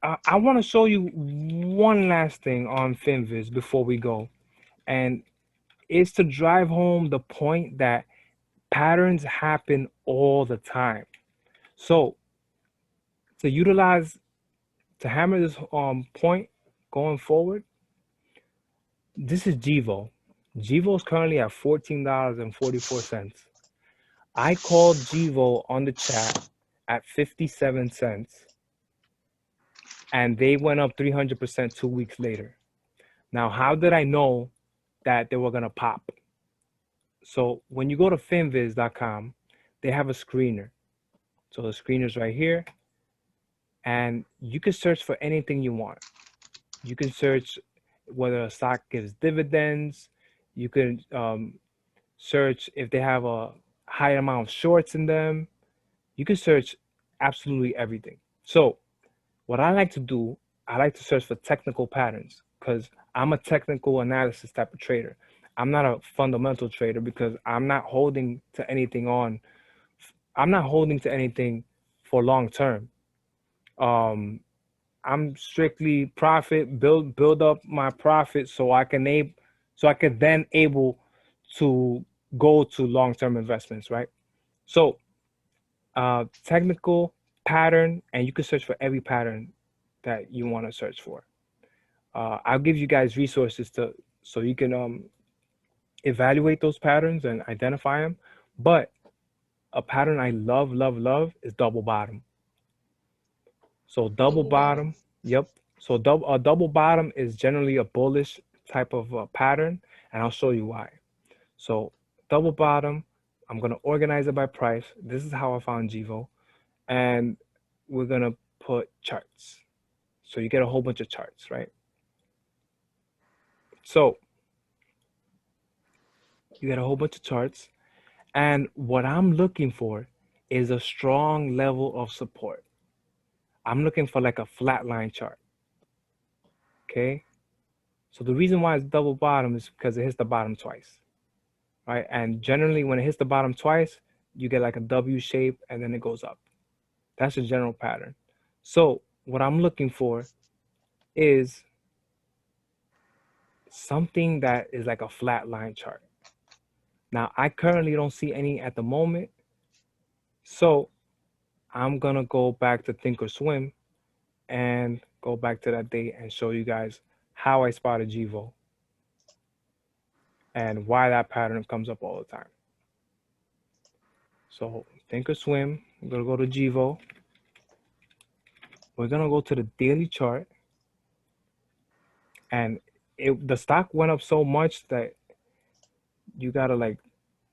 I want to show you one last thing on FinViz before we go, and it's to drive home the point that patterns happen all the time. So to utilize to hammer this point going forward, this is GEVO. GEVO is currently at $14.44. I called GEVO on the chat at 57 cents, and they went up 300% 2 weeks later. Now, how did I know that they were gonna pop? So when you go to finviz.com, they have a screener. So the screener's right here, and you can search for anything you want. You can search whether a stock gives dividends. You can search if they have a high amount of shorts in them. You can search absolutely everything. So what I like to do, I like to search for technical patterns because I'm a technical analysis type of trader. I'm not a fundamental trader because I'm not holding to anything on. I'm not holding to anything for long term. Um, I'm strictly profit, build up my profit so I could then able to go to long term investments, right? So technical pattern, and you can search for every pattern that you want to search for. I'll give you guys resources to so you can evaluate those patterns and identify them. But a pattern I love is double bottom. So double Double bottom. bottom, yep. So a double bottom is generally a bullish type of pattern, and I'll show you why. So double bottom, I'm gonna organize it by price. This is how I found GEVO, and we're gonna put charts. So you get a whole bunch of charts, right? So you get a whole bunch of charts, and what I'm looking for is a strong level of support. I'm looking for like a flatline chart, okay? So the reason why it's double bottom is because it hits the bottom twice, right? And generally, when it hits the bottom twice, you get like a W shape and then it goes up. That's the general pattern. So what I'm looking for is something that is like a flat line chart. Now, I currently don't see any at the moment. So I'm gonna go back to Thinkorswim and go back to that date and show you guys how I spotted GEVO and why that pattern comes up all the time. So Thinkorswim, I'm gonna go to GEVO. We're gonna go to the daily chart, and the stock went up so much that you gotta like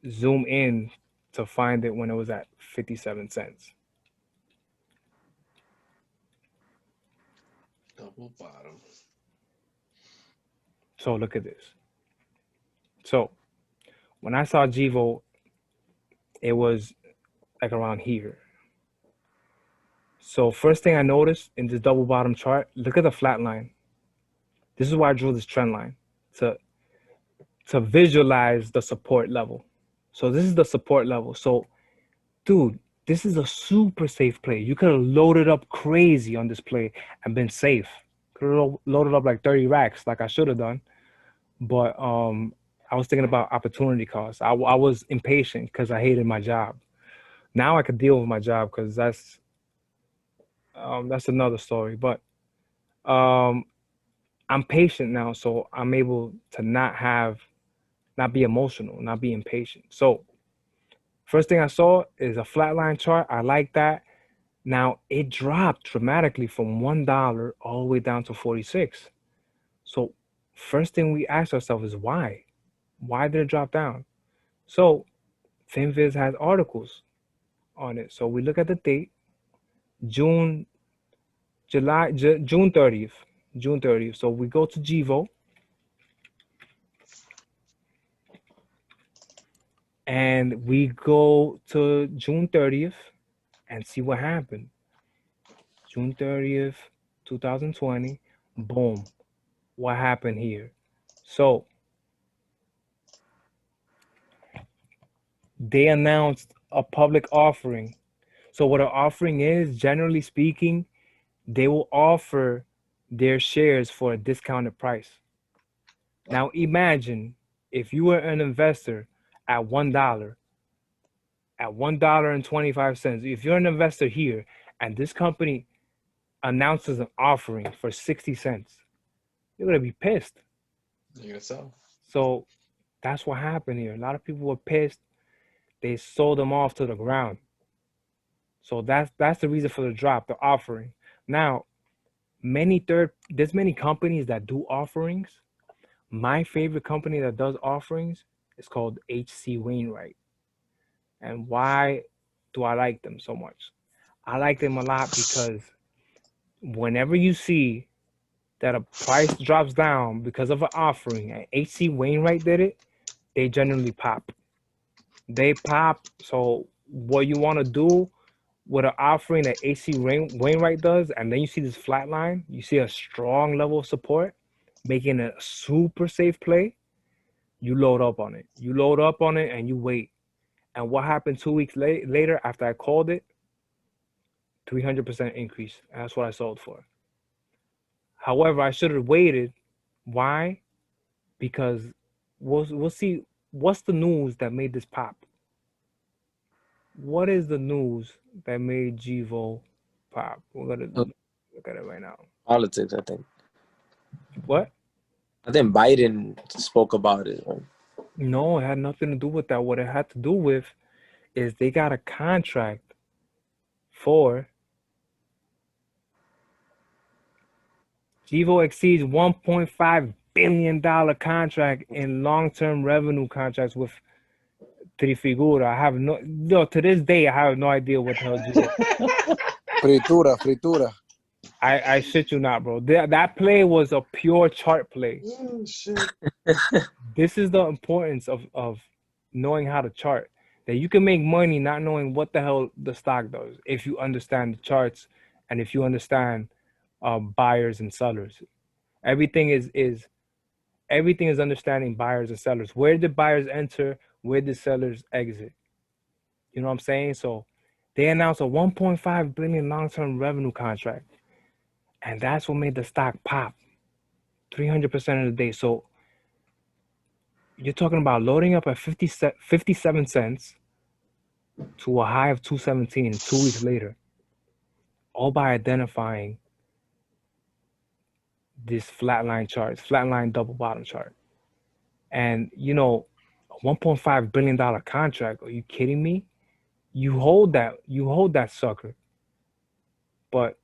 zoom in to find it when it was at 57 cents. Double bottom. So look at this. So when I saw GEVO, it was like around here. So first thing I noticed in this double bottom chart, look at the flat line. This is why I drew this trend line to visualize the support level. So this is the support level. So dude, this is a super safe play. You could have loaded up crazy on this play and been safe. Could have loaded up like 30 racks like I should have done. But I was thinking about opportunity cost. I was impatient because I hated my job. Now I could deal with my job because that's another story. But um, I'm patient now, so I'm able to not be emotional, not be impatient. So first thing I saw is a flatline chart. I like that. Now it dropped dramatically from $1 all the way down to 46. So first thing we ask ourselves is why? Why did it drop down? So FinViz has articles on it. So we look at the date, June, June 30th. June 30th. So we go to GEVO and we go to June 30th and see what happened. June 30th, 2020. Boom. What happened here? So they announced a public offering. So what an offering is, generally speaking, they will offer their shares for a discounted price. Now imagine if you were an investor at $1.25. If you're an investor here and this company announces an offering for 60 cents, you're gonna be pissed. I guess so. So that's what happened here. A lot of people were pissed. They sold them off to the ground. So that's the reason for the drop, the offering. Now, there's many companies that do offerings. My favorite company that does offerings is called H.C. Wainwright. And why do I like them so much? I like them a lot because whenever you see that a price drops down because of an offering, and H.C. Wainwright did it, they generally pop. They pop. So what you want to do with an offering that H.C. Wainwright does, and then you see this flat line, you see a strong level of support, making a super safe play, you load up on it. You load up on it and you wait. And what happened 2 weeks later after I called it? 300% increase. That's what I sold for. However, I should have waited. Why? Because we'll see what's the news that made this pop. What is the news that made GEVO pop? We're gonna Uh, look at it right now. Politics, I think. What? I think Biden spoke about it. Right? No, it had nothing to do with that. What it had to do with is they got a contract for GEVO exceeds $1.5 billion contract in long-term revenue contracts with Trifigura. I have to this day, I have no idea what the hell GEVO. Fritura, fritura. I shit you not, bro. That play was a pure chart play. Oh shit. This is the importance of knowing how to chart. That you can make money not knowing what the hell the stock does if you understand the charts and if you understand buyers and sellers. Everything is understanding buyers and sellers. Where did buyers enter? Where did sellers exit? You know what I'm saying? So they announced a 1.5 billion long-term revenue contract, and that's what made the stock pop 300% of the day. So you're talking about loading up at 57 cents to a high of 217 2 weeks later, all by identifying this flatline double bottom chart. And a $1.5 billion contract. Are you kidding me? You hold that sucker. But